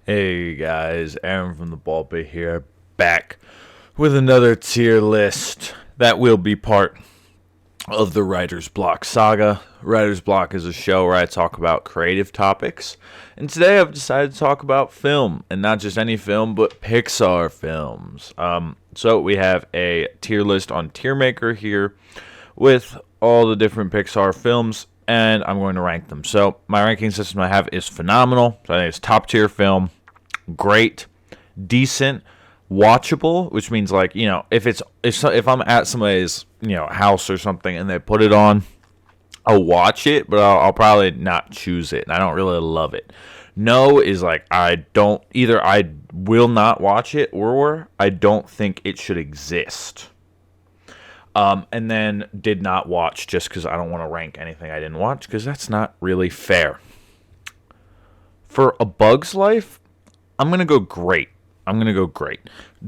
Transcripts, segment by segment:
Hey guys, Aaron from the Ballpit here, back with another tier list that will be part of the Writer's Block saga. Writer's Block is a show where I talk about creative topics, and today I've decided to talk about film, and not just any film, but Pixar films. So we have a tier list on Tier Maker here with all the different Pixar films, and I'm going to rank them. So my ranking system I have is phenomenal. So I think it's top tier film, great, decent, watchable, which means like if I'm at somebody's house or something and they put it on, I'll watch it, but I'll probably not choose it, and I don't really love it. No is like I will not watch it or I don't think it should exist. And then did not watch just because I don't want to rank anything I didn't watch because that's not really fair. For A Bug's Life, I'm going to go great.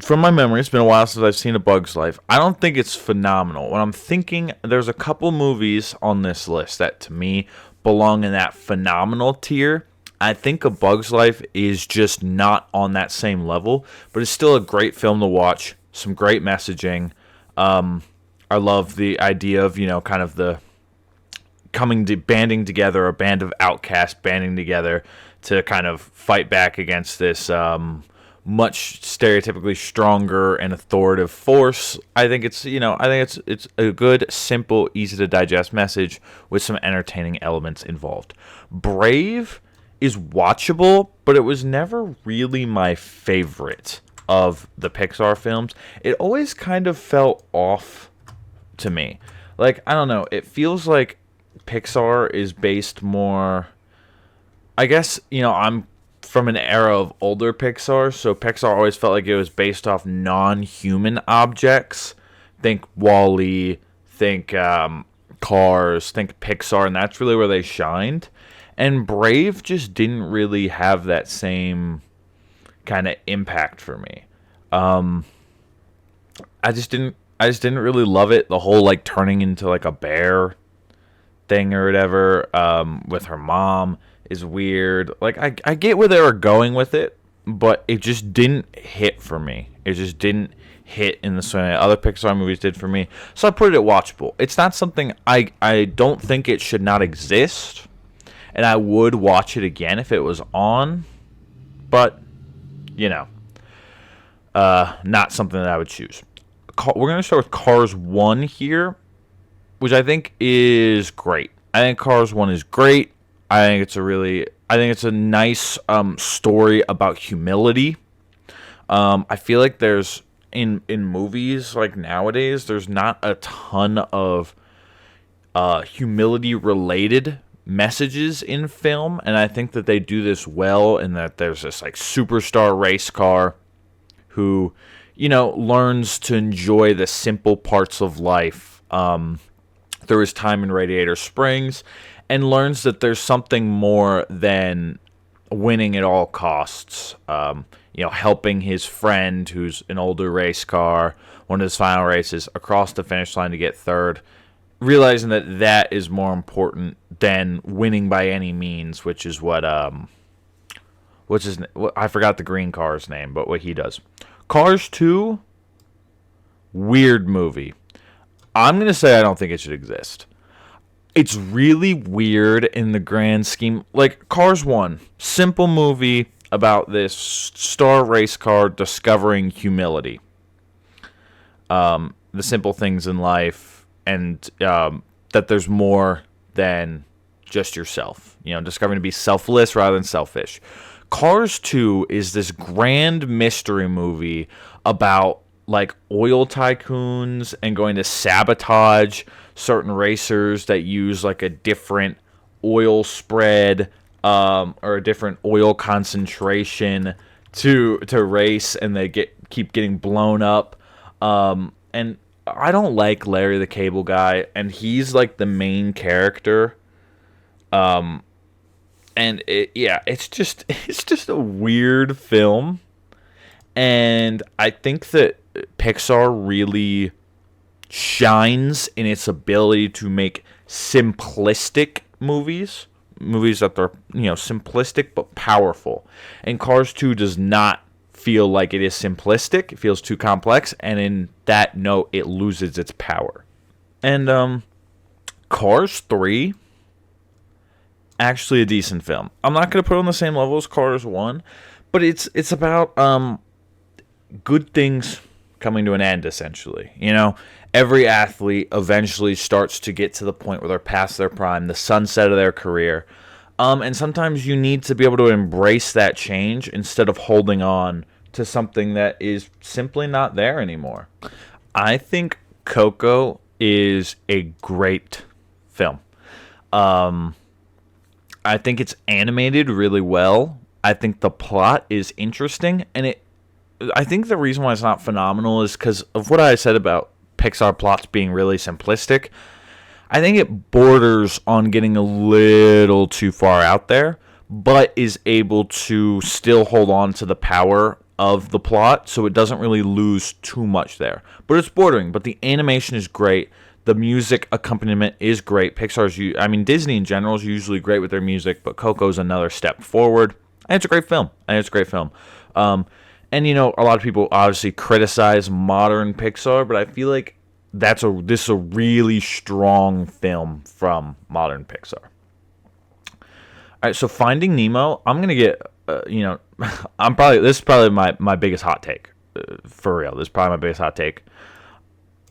From my memory, it's been a while since I've seen A Bug's Life. I don't think it's phenomenal. When I'm thinking, there's a couple movies on this list that to me belong in that phenomenal tier. I think A Bug's Life is just not on that same level, but it's still a great film to watch. Some great messaging. I love the idea of, kind of the banding together, a band of outcasts banding together to kind of fight back against this much stereotypically stronger and authoritative force. I think it's a good, simple, easy to digest message with some entertaining elements involved. Brave is watchable, but it was never really my favorite of the Pixar films. It always kind of felt off to me. Like, I don't know, it feels like Pixar is based more, I guess, I'm from an era of older Pixar, so Pixar always felt like it was based off non-human objects. Think Wall-E, think Cars, think Pixar, and that's really where they shined. And Brave just didn't really have that same kind of impact for me. I just didn't really love it. The whole like turning into like a bear thing or whatever with her mom is weird. Like I get where they were going with it, but it just didn't hit for me. It just didn't hit in the same way other Pixar movies did for me. So I put it at watchable. It's not something I don't think it should not exist, and I would watch it again if it was on, but not something that I would choose. We're going to start with Cars 1 here, which I think is great. I think Cars 1 is great. I think it's a nice story about humility. I feel like there's, in movies like nowadays, there's not a ton of humility-related messages in film, and I think that they do this well in that there's this like superstar race car who learns to enjoy the simple parts of life through his time in Radiator Springs, and learns that there's something more than winning at all costs. Helping his friend, who's an older race car, one of his final races, across the finish line to get third, realizing that is more important than winning by any means, which is what I forgot the green car's name, but what he does. Cars 2, weird movie. I'm going to say I don't think it should exist. It's really weird in the grand scheme. Like, Cars 1, simple movie about this star race car discovering humility. The simple things in life, and that there's more than just yourself. Discovering to be selfless rather than selfish. Cars 2 is this grand mystery movie about like oil tycoons and going to sabotage certain racers that use like a different oil spread or a different oil concentration to race, and they keep getting blown up. And I don't like Larry the Cable Guy, and he's like the main character. And it's just a weird film, and I think that Pixar really shines in its ability to make simplistic movies movies that are, simplistic but powerful. And Cars 2 does not feel like it is simplistic. It feels too complex, and in that note, it loses its power. And Cars 3, actually a decent film. I'm not going to put it on the same level as Cars 1, but it's about good things coming to an end, essentially. Every athlete eventually starts to get to the point where they're past their prime, the sunset of their career. And sometimes you need to be able to embrace that change instead of holding on to something that is simply not there anymore. I think Coco is a great film. I think it's animated really well. I think the plot is interesting, and I think the reason why it's not phenomenal is because of what I said about Pixar plots being really simplistic. I think it borders on getting a little too far out there, but is able to still hold on to the power of the plot, so it doesn't really lose too much there. But it's bordering, but the animation is great. The music accompaniment is great. Disney in general is usually great with their music, but Coco's another step forward. And it's a great film. And a lot of people obviously criticize modern Pixar, but I feel like this is a really strong film from modern Pixar. All right, so Finding Nemo, I'm gonna get, this is probably my biggest hot take, for real. This is probably my biggest hot take.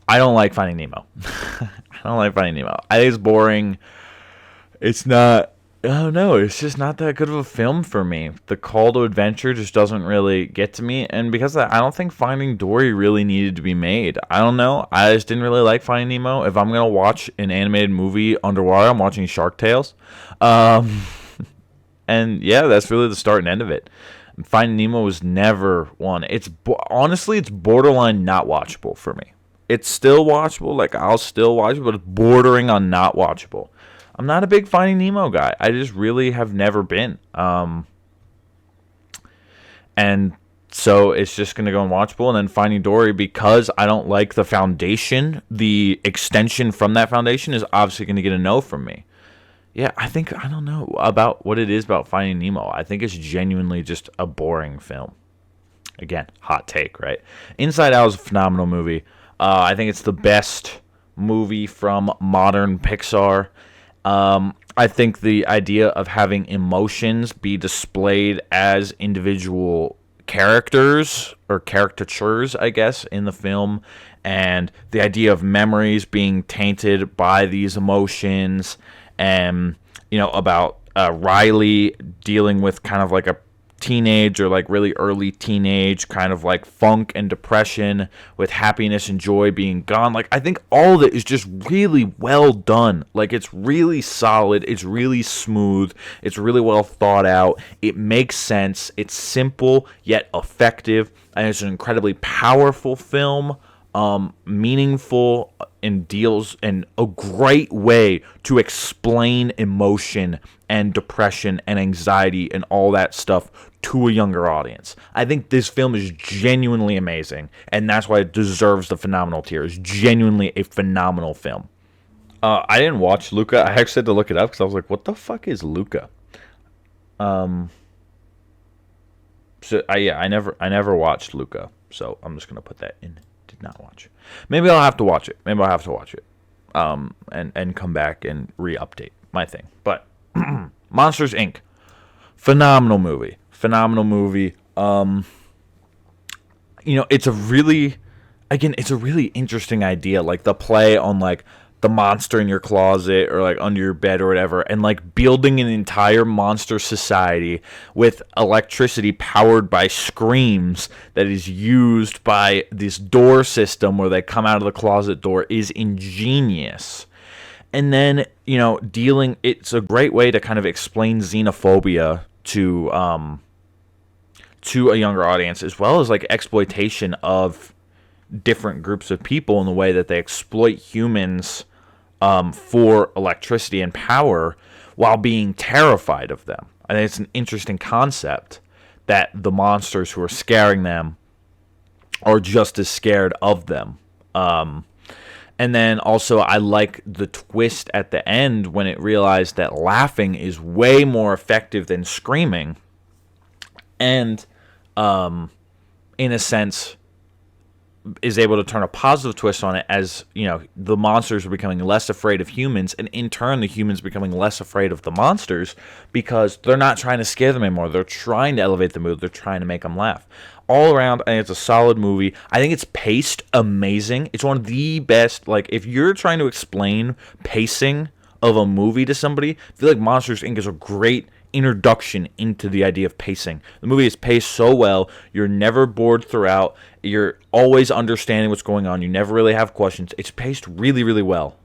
I don't like Finding Nemo. I think it's boring. It's not. I don't know. It's just not that good of a film for me. The call to adventure just doesn't really get to me. And because of that, I don't think Finding Dory really needed to be made. I don't know. I just didn't really like Finding Nemo. If I'm going to watch an animated movie underwater, I'm watching Shark Tales. And yeah, that's really the start and end of it. Finding Nemo was never one. Honestly, it's borderline not watchable for me. It's still watchable. Like, I'll still watch it, but it's bordering on not watchable. I'm not a big Finding Nemo guy. I just really have never been. And so it's just going to go unwatchable. And then Finding Dory, because I don't like the foundation, the extension from that foundation is obviously going to get a no from me. Yeah, I don't know about what it is about Finding Nemo. I think it's genuinely just a boring film. Again, hot take, right? Inside Out is a phenomenal movie. I think it's the best movie from modern Pixar. I think the idea of having emotions be displayed as individual characters or caricatures, I guess, in the film, and the idea of memories being tainted by these emotions, and about Riley dealing with kind of like a teenage or like really early teenage kind of like funk and depression with happiness and joy being gone. Like, I think all of it is just really well done. Like, it's really solid. It's really smooth. It's really well thought out. It makes sense. It's simple yet effective. And it's an incredibly powerful film. Meaningful and deals in a great way to explain emotion and depression and anxiety and all that stuff to a younger audience. I think this film is genuinely amazing, and that's why it deserves the phenomenal tier. It's genuinely a phenomenal film. I didn't watch Luca. I actually had to look it up because I was like, what the fuck is Luca? I never watched Luca, so I'm just gonna put that in. Did not watch. Maybe I'll have to watch it. And come back and re-update my thing. But Monsters Inc. Phenomenal movie. It's a really interesting idea. Like, the play on like the monster in your closet or like under your bed or whatever, and like building an entire monster society with electricity powered by screams that is used by this door system where they come out of the closet door is ingenious. And then, it's a great way to kind of explain xenophobia to a younger audience, as well as like exploitation of different groups of people in the way that they exploit humans for electricity and power while being terrified of them. I think it's an interesting concept that the monsters who are scaring them are just as scared of them. And then also, I like the twist at the end when it realized that laughing is way more effective than screaming. And, in a sense, is able to turn a positive twist on it as, the monsters are becoming less afraid of humans, and in turn, the humans becoming less afraid of the monsters because they're not trying to scare them anymore. They're trying to elevate the mood. They're trying to make them laugh. All around, I think it's a solid movie. I think it's paced amazing. It's one of the best. Like, if you're trying to explain pacing of a movie to somebody, I feel like Monsters, Inc. is a great introduction into the idea of pacing. The movie is paced so well. You're never bored throughout. You're always understanding what's going on. You never really have questions. It's paced really, really well.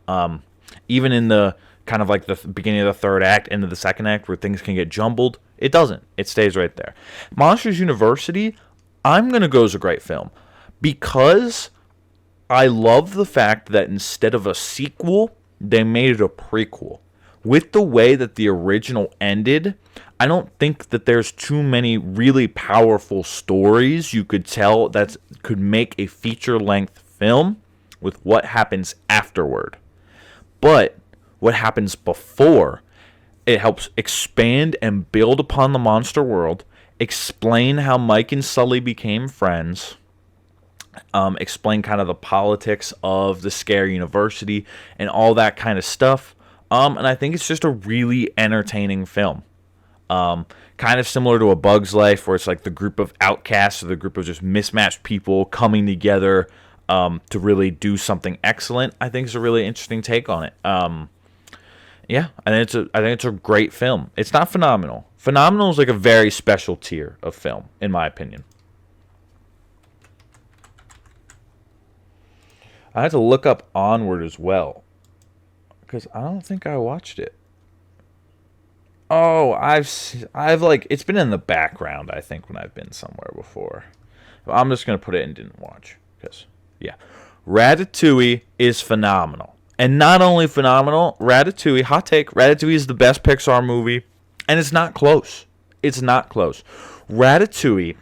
Even in the kind of like the beginning of the third act, into the second act, where things can get jumbled, it doesn't. It stays right there. Monsters University, I'm going to go as a great film because I love the fact that instead of a sequel, they made it a prequel. With the way that the original ended, I don't think that there's too many really powerful stories you could tell that could make a feature-length film with what happens afterward. But what happens before, it helps expand and build upon the monster world, explain how Mike and Sully became friends, explain kind of the politics of the Scare University and all that kind of stuff. And I think it's just a really entertaining film. Kind of similar to A Bug's Life, where it's like the group of outcasts or the group of just mismatched people coming together to really do something excellent. I think it's a really interesting take on it. Yeah, I think it's a great film. It's not phenomenal. Phenomenal is like a very special tier of film, in my opinion. I had to look up Onward as well, because I don't think I watched it. Oh, I've like, it's been in the background, I think, when I've been somewhere before. I'm just going to put it in didn't watch, because, yeah. Ratatouille is phenomenal. And not only phenomenal, Ratatouille, hot take, Ratatouille is the best Pixar movie, and it's not close. It's not close. Ratatouille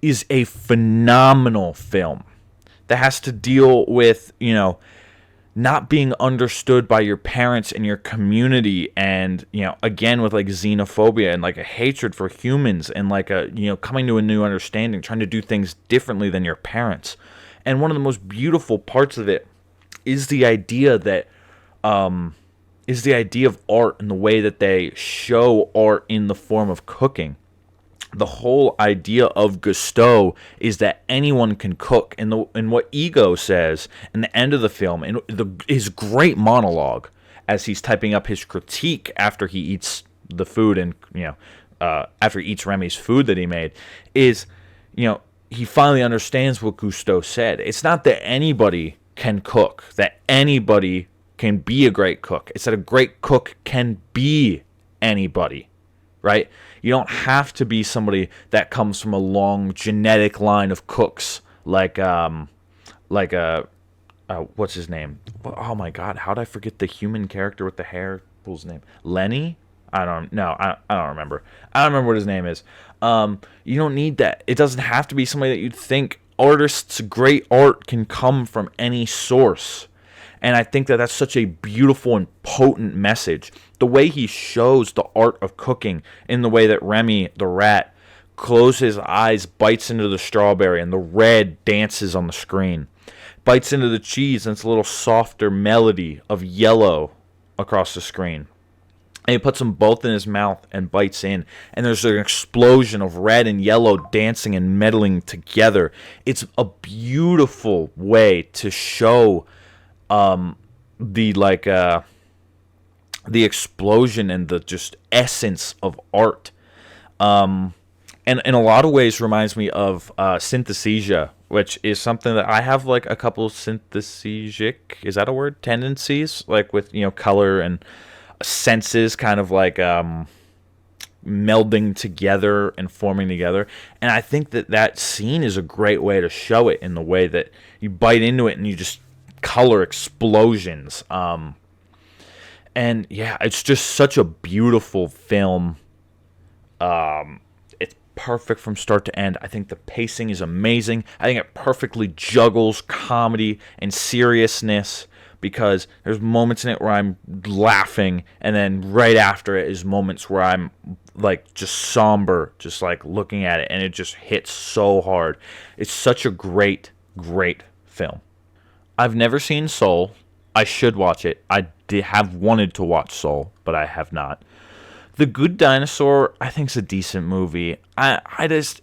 is a phenomenal film that has to deal with, not being understood by your parents and your community, and again with like xenophobia and like a hatred for humans, and like a coming to a new understanding, trying to do things differently than your parents. And one of the most beautiful parts of it is the idea that is the idea of art and the way that they show art in the form of cooking. The whole idea of Gusteau is that anyone can cook, and what Ego says in the end of the film, and his great monologue as he's typing up his critique after he eats the food, and after he eats Remy's food that he made, is he finally understands what Gusteau said. It's not that anybody can cook, that anybody can be a great cook. It's that a great cook can be anybody, right? You don't have to be somebody that comes from a long genetic line of cooks, like what's his name? Oh my God, how did I forget the human character with the hair? What's his name? Lenny? I don't remember. I don't remember what his name is. You don't need that. It doesn't have to be somebody that you'd think. Artists' great art can come from any source. And I think that that's such a beautiful and potent message. The way he shows the art of cooking, in the way that Remy, the rat, closes his eyes, bites into the strawberry, and the red dances on the screen. Bites into the cheese, and it's a little softer melody of yellow across the screen. And he puts them both in his mouth and bites in. And there's an explosion of red and yellow dancing and meddling together. It's a beautiful way to show the explosion and the just essence of art. And in a lot of ways reminds me of synesthesia, which is something that I have like a couple of synesthesic, is that a word? Tendencies, like with, color and senses kind of like melding together and forming together. And I think that scene is a great way to show it, in the way that you bite into it and you just color explosions. And yeah, it's just such a beautiful film. It's perfect from start to end. I think the pacing is amazing. I think it perfectly juggles comedy and seriousness, because there's moments in it where I'm laughing, and then right after it is moments where I'm like just somber, just like looking at it, and it just hits so hard. It's such a great, great film. I've never seen Soul. I should watch it. I have wanted to watch Soul, but I have not. The Good Dinosaur, I think, is a decent movie. It's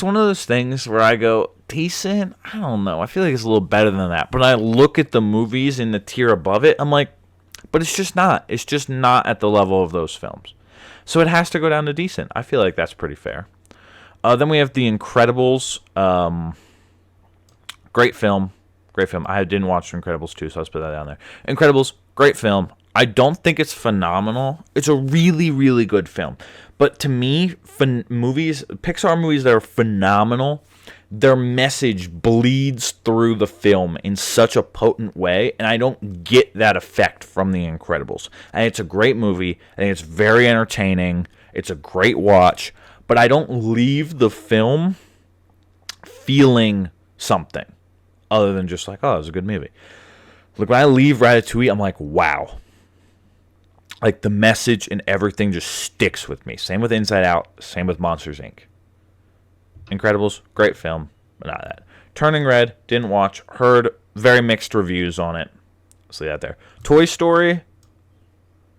one of those things where I go, decent? I don't know. I feel like it's a little better than that. But I look at the movies in the tier above it, I'm like, but it's just not. It's just not at the level of those films. So it has to go down to decent. I feel like that's pretty fair. Then we have The Incredibles. Great film. Great film. I didn't watch Incredibles 2, so let's put that down there. Incredibles, great film. I don't think it's phenomenal. It's a really, really good film. But to me, Pixar movies that are phenomenal, their message bleeds through the film in such a potent way, and I don't get that effect from The Incredibles. And it's a great movie. I think it's very entertaining. It's a great watch. But I don't leave the film feeling something other than just like, oh, it was a good movie. Like, when I leave Ratatouille, I'm like, wow. Like, the message and everything just sticks with me. Same with Inside Out. Same with Monsters, Inc. Incredibles, great film, but not that. Turning Red, didn't watch. Heard very mixed reviews on it. Let's leave that there. Toy Story,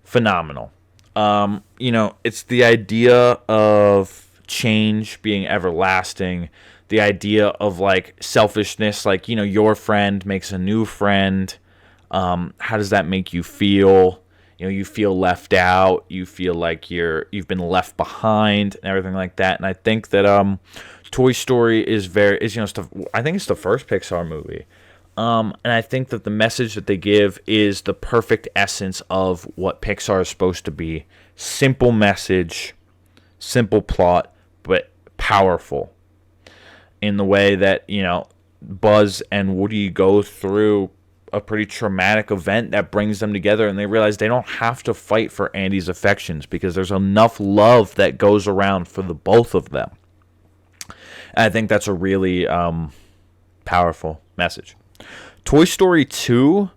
phenomenal. It's the idea of change being everlasting. The idea of, like, selfishness. Like, your friend makes a new friend. How does that make you feel? You feel left out. You feel like you've been left behind and everything like that. And I think that Toy Story I think it's the first Pixar movie. And I think that the message that they give is the perfect essence of what Pixar is supposed to be. Simple message, simple plot, but powerful. In the way that, Buzz and Woody go through a pretty traumatic event that brings them together, and they realize they don't have to fight for Andy's affections because there's enough love that goes around for the both of them. And I think that's a really powerful message. Toy Story 2,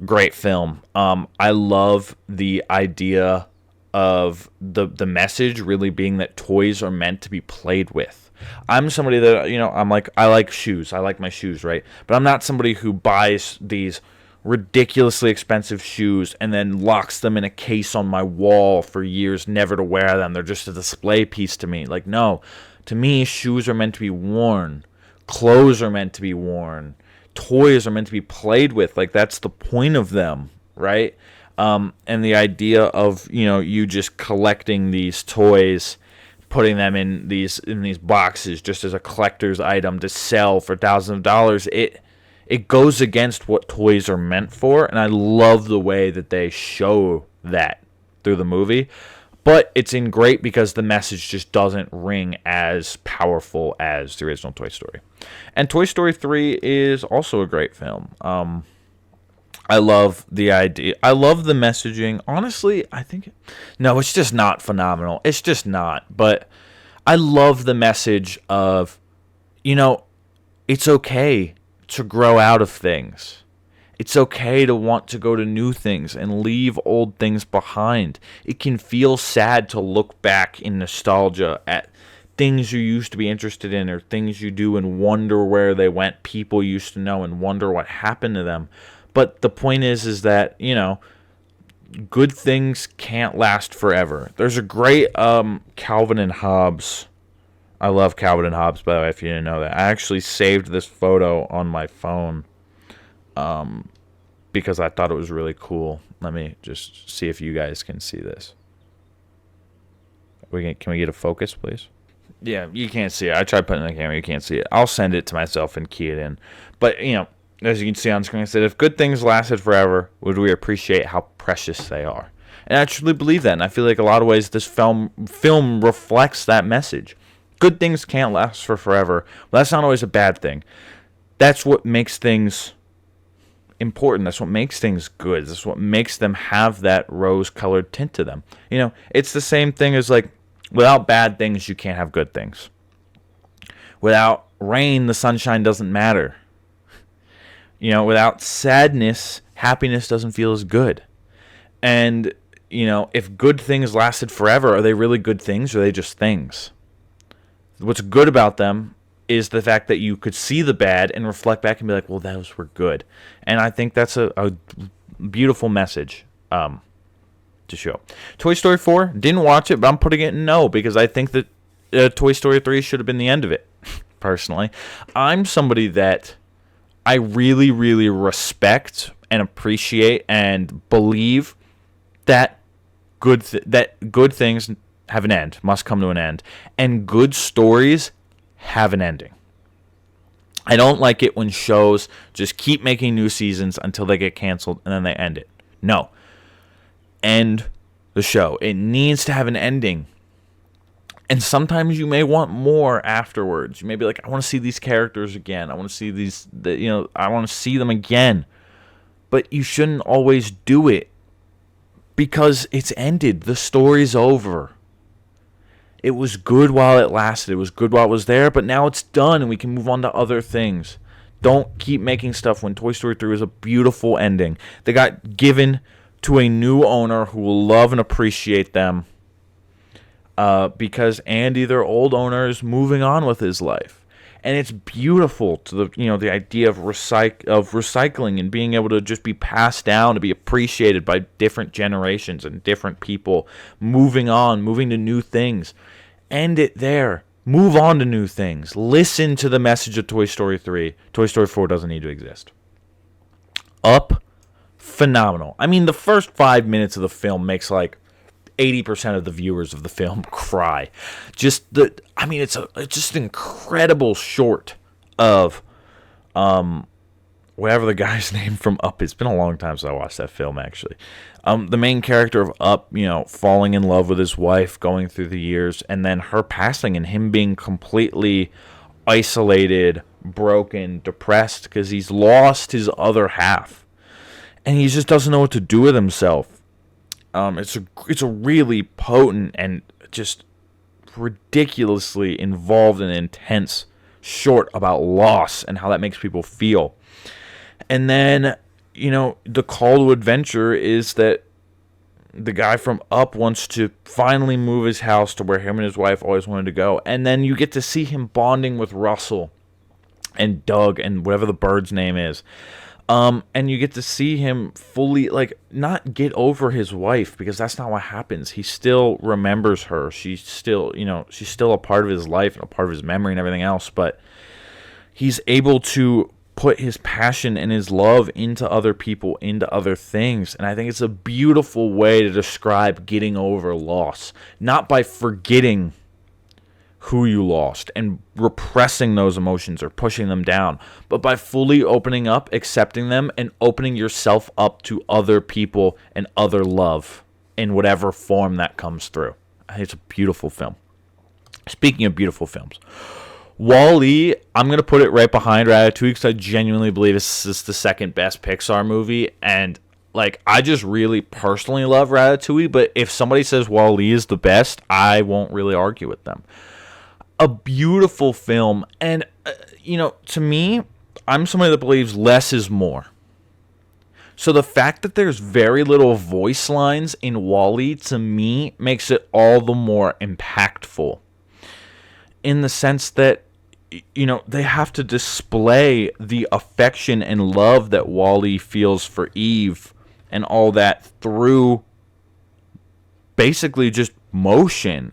great film. I love the idea of the message really being that toys are meant to be played with. I'm somebody that, I like shoes. I like my shoes, right? But I'm not somebody who buys these ridiculously expensive shoes and then locks them in a case on my wall for years, never to wear them. They're just a display piece to me. Like, no. To me, shoes are meant to be worn. Clothes are meant to be worn. Toys are meant to be played with. Like, that's the point of them, right? And the idea of, you just collecting these toys, putting them in these boxes just as a collector's item to sell for thousands of dollars, it goes against what toys are meant for, and I love the way that they show that through the movie. But it's in great because the message just doesn't ring as powerful as the original Toy Story. And Toy Story 3 is also a great film. I love the idea. I love the messaging. Honestly, no, it's just not phenomenal. It's just not. But I love the message of, it's okay to grow out of things. It's okay to want to go to new things and leave old things behind. It can feel sad to look back in nostalgia at things you used to be interested in or things you do and wonder where they went, people you used to know, and wonder what happened to them. But the point is that, good things can't last forever. There's a great Calvin and Hobbes. I love Calvin and Hobbes, by the way, if you didn't know that. I actually saved this photo on my phone because I thought it was really cool. Let me just see if you guys can see this. Can we get a focus, please? Yeah, you can't see it. I tried putting it in the camera. You can't see it. I'll send it to myself and key it in. But, as you can see on screen, I said, if good things lasted forever, would we appreciate how precious they are? And I truly believe that, and I feel like a lot of ways this film reflects that message. Good things can't last for forever. Well, that's not always a bad thing. That's what makes things important. That's what makes things good. That's what makes them have that rose-colored tint to them. It's the same thing as, like, without bad things, you can't have good things. Without rain, the sunshine doesn't matter. without sadness, happiness doesn't feel as good. And, if good things lasted forever, are they really good things or are they just things? What's good about them is the fact that you could see the bad and reflect back and be like, well, those were good. And I think that's a beautiful message to show. Toy Story 4, didn't watch it, but I'm putting it in no because I think that Toy Story 3 should have been the end of it, personally. I'm somebody that I really, really respect and appreciate and believe that good things have an end, must come to an end, and good stories have an ending. I don't like it when shows just keep making new seasons until they get canceled and then they end it. No. End the show. It needs to have an ending. And sometimes you may want more afterwards. You may be like, I want to see these characters again. I want to see I want to see them again. But you shouldn't always do it because it's ended. The story's over. It was good while it lasted. It was good while it was there, but now it's done and we can move on to other things. Don't keep making stuff when Toy Story 3 was a beautiful ending. They got given to a new owner who will love and appreciate them because Andy, their old owner, is moving on with his life. And it's beautiful to the idea of recycling and being able to just be passed down, to be appreciated by different generations and different people, moving on, moving to new things. End it there. Move on to new things. Listen to the message of Toy Story 3. Toy Story 4 doesn't need to exist. Up, phenomenal. I mean, the first 5 minutes of the film makes like 80% of the viewers of the film cry. It's just an incredible short of whatever the guy's name from Up is. It's been a long time since I watched that film, actually. The main character of Up, falling in love with his wife, going through the years, and then her passing and him being completely isolated, broken, depressed because he's lost his other half. And he just doesn't know what to do with himself. It's a really potent and just ridiculously involved and intense short about loss and how that makes people feel. And then, the call to adventure is that the guy from Up wants to finally move his house to where him and his wife always wanted to go. And then you get to see him bonding with Russell and Doug and whatever the bird's name is. And you get to see him fully, not get over his wife, because that's not what happens. He still remembers her. She's still a part of his life and a part of his memory and everything else, but he's able to put his passion and his love into other people, into other things. And I think it's a beautiful way to describe getting over loss, not by forgetting who you lost and repressing those emotions or pushing them down, but by fully opening up, accepting them, and opening yourself up to other people and other love in whatever form that comes through. I think it's a beautiful film. Speaking of beautiful films, WALL-E, I'm going to put it right behind Ratatouille because I genuinely believe this is the second best Pixar movie, and I just really personally love Ratatouille, but if somebody says WALL-E is the best, I won't really argue with them. A beautiful film, and to me, I'm somebody that believes less is more. So the fact that there's very little voice lines in WALL-E, to me, makes it all the more impactful, in the sense that they have to display the affection and love that WALL-E feels for Eve and all that through basically just motion.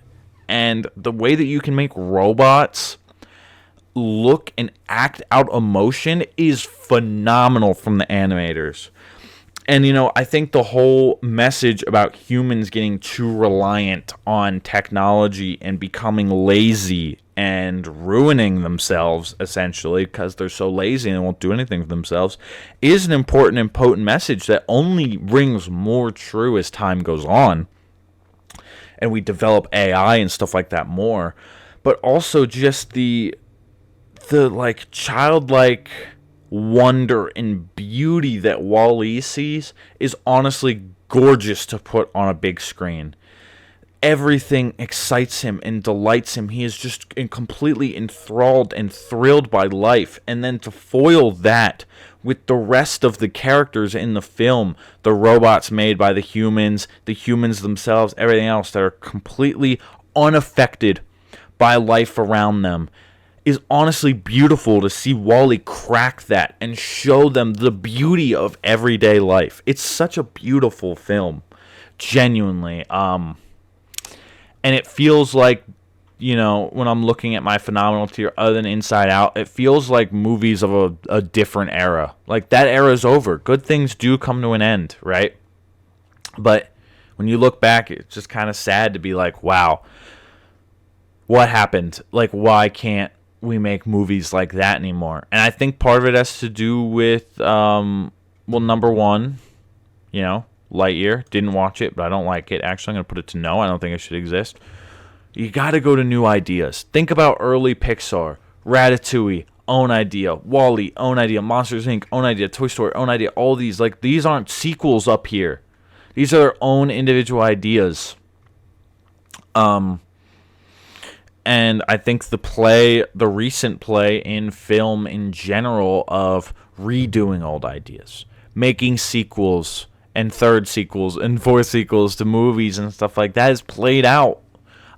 And the way that you can make robots look and act out emotion is phenomenal from the animators. And, I think the whole message about humans getting too reliant on technology and becoming lazy and ruining themselves, essentially, because they're so lazy and won't do anything for themselves, is an important and potent message that only rings more true as time goes on. And we develop AI and stuff like that more. But also just the childlike wonder and beauty that WALL-E sees is honestly gorgeous to put on a big screen. Everything excites him and delights him. He is just completely enthralled and thrilled by life. And then to foil that with the rest of the characters in the film, the robots made by the humans themselves, everything else that are completely unaffected by life around them, is honestly beautiful to see Wall-E crack that and show them the beauty of everyday life. It's such a beautiful film, genuinely. And it feels like, when I'm looking at my phenomenal tier other than Inside Out, it feels like movies of a different era. Like, that era is over. Good things do come to an end, right? But when you look back, it's just kind of sad to be like, wow, what happened? Like, why can't we make movies like that anymore? And I think part of it has to do with, number one, Lightyear. Didn't watch it, but I don't like it. Actually, I'm going to put it to no. I don't think it should exist. You got to go to new ideas. Think about early Pixar. Ratatouille, own idea. Wall-E, own idea. Monsters, Inc., own idea. Toy Story, own idea. All these. Like, these aren't sequels up here. These are their own individual ideas. And I think the recent play in film in general of redoing old ideas, making sequels and third sequels and fourth sequels to movies and stuff like that is played out.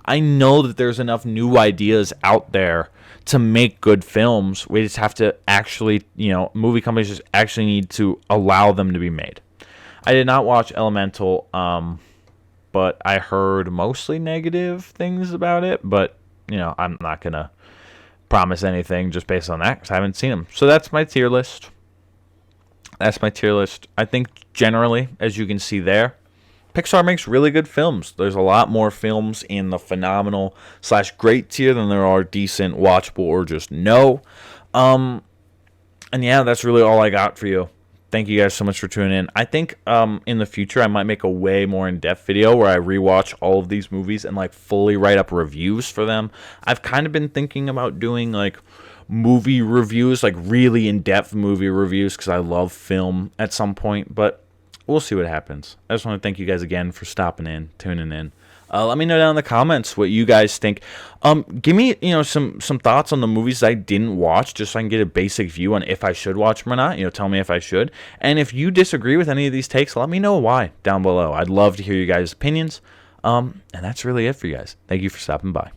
I know that there's enough new ideas out there to make good films. We just have to actually, movie companies just actually need to allow them to be made. I did not watch Elemental, but I heard mostly negative things about it. But, I'm not going to promise anything just based on that because I haven't seen them. So that's my tier list. I think generally, as you can see there, Pixar makes really good films. There's a lot more films in the phenomenal/great tier than there are decent, watchable, or just no. And yeah, that's really all I got for you. Thank you guys so much for tuning in. I think in the future I might make a way more in-depth video where I rewatch all of these movies and fully write up reviews for them. I've kind of been thinking about doing movie reviews, really in-depth movie reviews, because I love film at some point, but we'll see what happens. I just want to thank you guys again for stopping in, tuning in. Let me know down in the comments what you guys think. Give me, some thoughts on the movies I didn't watch, just so I can get a basic view on if I should watch them or not. Tell me if I should. And if you disagree with any of these takes, let me know why down below. I'd love to hear you guys' opinions. And that's really it for you guys. Thank you for stopping by.